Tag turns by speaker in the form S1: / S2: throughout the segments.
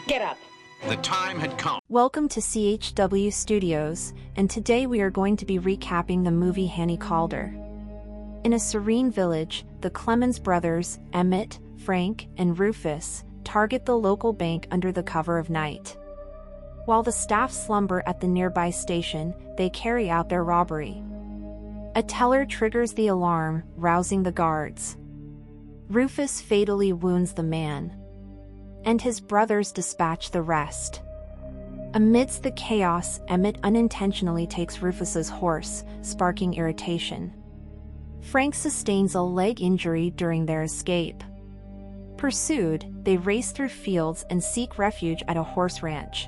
S1: Get up.
S2: The time had come.
S3: Welcome to CHW Studios, and today we are going to be recapping the movie HANNIE CAULDER. In a serene village, the Clemens brothers, Emmett, Frank, and Rufus, target the local bank under the cover of night. While the staff slumber at the nearby station, they carry out their robbery. A teller triggers the alarm, rousing the guards. Rufus fatally wounds the man, and his brothers dispatch the rest. Amidst the chaos, Emmett unintentionally takes Rufus's horse, sparking irritation. Frank sustains a leg injury during their escape. Pursued, they race through fields and seek refuge at a horse ranch.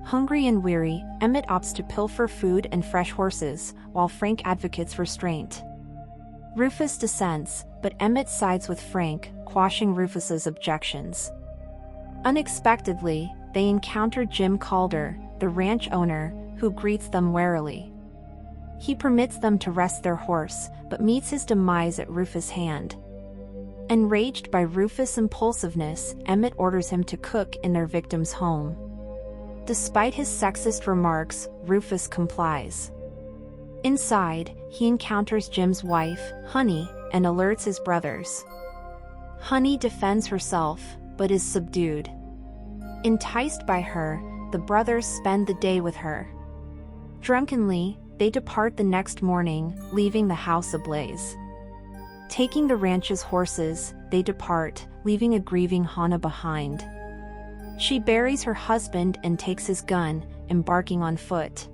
S3: Hungry and weary, Emmett opts to pilfer food and fresh horses, while Frank advocates restraint. Rufus dissents, but Emmett sides with Frank, quashing Rufus's objections. Unexpectedly, they encounter Jim Caulder, the ranch owner, who greets them warily. He permits them to rest their horse, but meets his demise at Rufus' hand. Enraged by Rufus' impulsiveness, Emmett orders him to cook in their victim's home. Despite his sexist remarks, Rufus complies. Inside, he encounters Jim's wife, HANNIE, and alerts his brothers. HANNIE defends herself, but is subdued. Enticed by her, the brothers spend the day with her. Drunkenly, they depart the next morning, leaving the house ablaze. Taking the ranch's horses, they depart, leaving a grieving Hanna behind. She buries her husband and takes his gun, embarking on foot.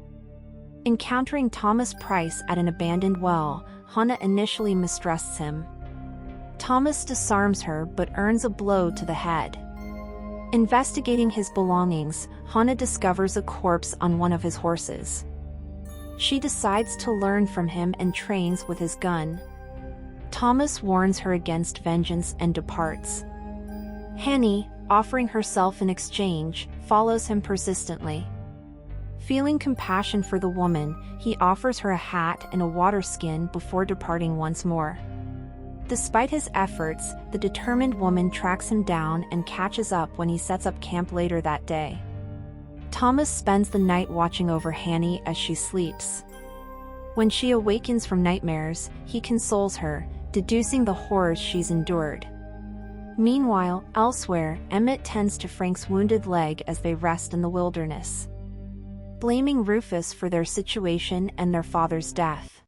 S3: Encountering Thomas Price at an abandoned well, Hanna initially mistrusts him. Thomas disarms her but earns a blow to the head. Investigating his belongings, Hanna discovers a corpse on one of his horses. She decides to learn from him and trains with his gun. Thomas warns her against vengeance and departs. HANNIE, offering herself in exchange, follows him persistently. Feeling compassion for the woman, he offers her a hat and a water skin before departing once more. Despite his efforts, the determined woman tracks him down and catches up when he sets up camp later that day. Thomas spends the night watching over HANNIE as she sleeps. When she awakens from nightmares, he consoles her, deducing the horrors she's endured. Meanwhile, elsewhere, Emmett tends to Frank's wounded leg as they rest in the wilderness, blaming Rufus for their situation and their father's death.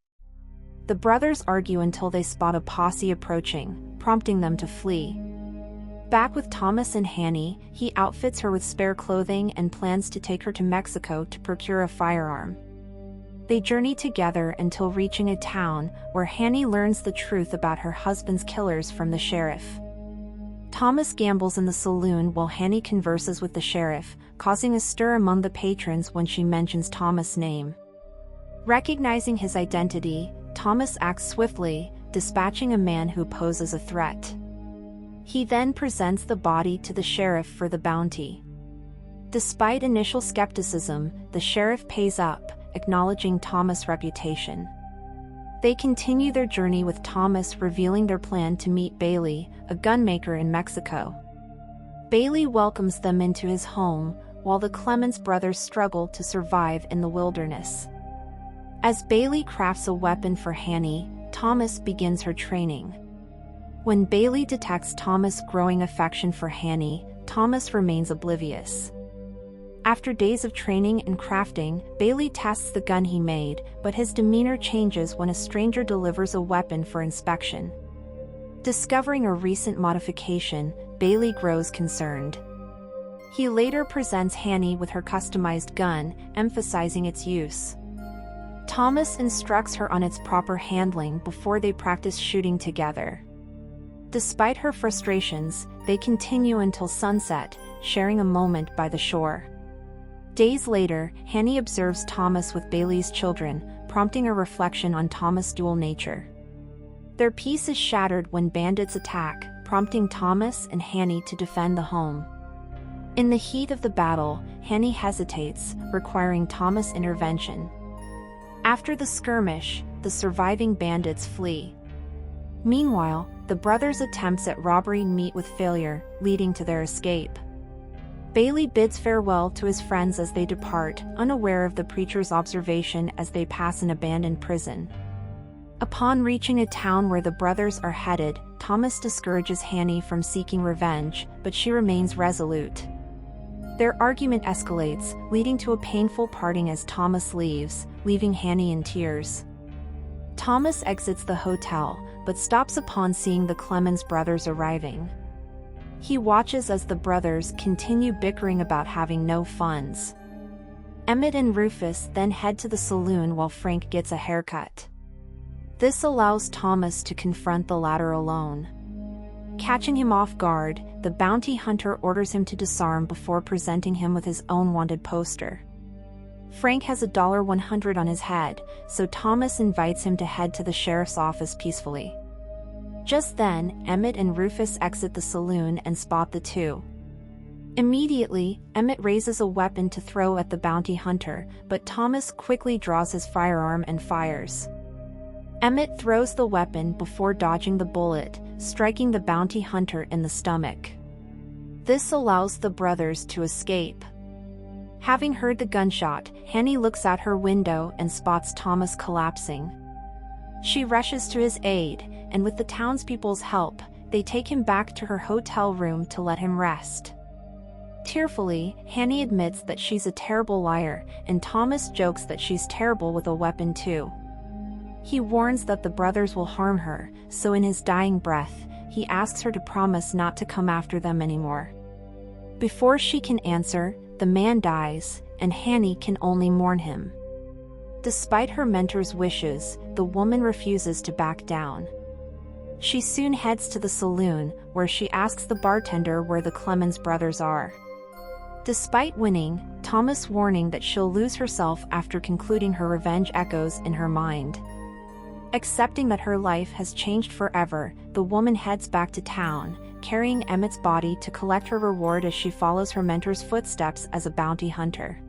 S3: The brothers argue until they spot a posse approaching, prompting them to flee. Back with Thomas and HANNIE, he outfits her with spare clothing and plans to take her to Mexico to procure a firearm. They journey together until reaching a town where HANNIE learns the truth about her husband's killers from the sheriff. Thomas gambles in the saloon while HANNIE converses with the sheriff, causing a stir among the patrons when she mentions Thomas' name. Recognizing his identity, Thomas acts swiftly, dispatching a man who poses a threat. He then presents the body to the sheriff for the bounty. Despite initial skepticism, the sheriff pays up, acknowledging Thomas' reputation. They continue their journey with Thomas revealing their plan to meet Bailey, a gunmaker in Mexico. Bailey welcomes them into his home, while the Clemens brothers struggle to survive in the wilderness. As Bailey crafts a weapon for HANNIE, Thomas begins her training. When Bailey detects Thomas' growing affection for HANNIE, Thomas remains oblivious. After days of training and crafting, Bailey tests the gun he made, but his demeanor changes when a stranger delivers a weapon for inspection. Discovering a recent modification, Bailey grows concerned. He later presents HANNIE with her customized gun, emphasizing its use. Thomas instructs her on its proper handling before they practice shooting together. Despite her frustrations, they continue until sunset, sharing a moment by the shore. Days later, HANNIE observes Thomas with Bailey's children, prompting a reflection on Thomas' dual nature. Their peace is shattered when bandits attack, prompting Thomas and HANNIE to defend the home. In the heat of the battle, HANNIE hesitates, requiring Thomas' intervention. After the skirmish, the surviving bandits flee. Meanwhile, the brothers' attempts at robbery meet with failure, leading to their escape. Bailey bids farewell to his friends as they depart, unaware of the preacher's observation as they pass an abandoned prison. Upon reaching a town where the brothers are headed, Thomas discourages HANNIE from seeking revenge, but she remains resolute. Their argument escalates, leading to a painful parting as Thomas leaves, leaving HANNIE in tears. Thomas exits the hotel, but stops upon seeing the Clemens brothers arriving. He watches as the brothers continue bickering about having no funds. Emmett and Rufus then head to the saloon while Frank gets a haircut. This allows Thomas to confront the latter alone. Catching him off guard, the bounty hunter orders him to disarm before presenting him with his own wanted poster. Frank has $100 on his head, so Thomas invites him to head to the sheriff's office peacefully. Just then, Emmett and Rufus exit the saloon and spot the two. Immediately, Emmett raises a weapon to throw at the bounty hunter, but Thomas quickly draws his firearm and fires. Emmett throws the weapon before dodging the bullet, striking the bounty hunter in the stomach. This allows the brothers to escape. Having heard the gunshot, HANNIE looks out her window and spots Thomas collapsing. She rushes to his aid, and with the townspeople's help, they take him back to her hotel room to let him rest. Tearfully, HANNIE admits that she's a terrible liar, and Thomas jokes that she's terrible with a weapon too. He warns that the brothers will harm her, so in his dying breath, he asks her to promise not to come after them anymore. Before she can answer, the man dies, and HANNIE can only mourn him. Despite her mentor's wishes, the woman refuses to back down. She soon heads to the saloon, where she asks the bartender where the Clemens brothers are. Despite winning, Thomas' warning that she'll lose herself after concluding her revenge echoes in her mind. Accepting that her life has changed forever, the woman heads back to town, carrying Emmett's body to collect her reward as she follows her mentor's footsteps as a bounty hunter.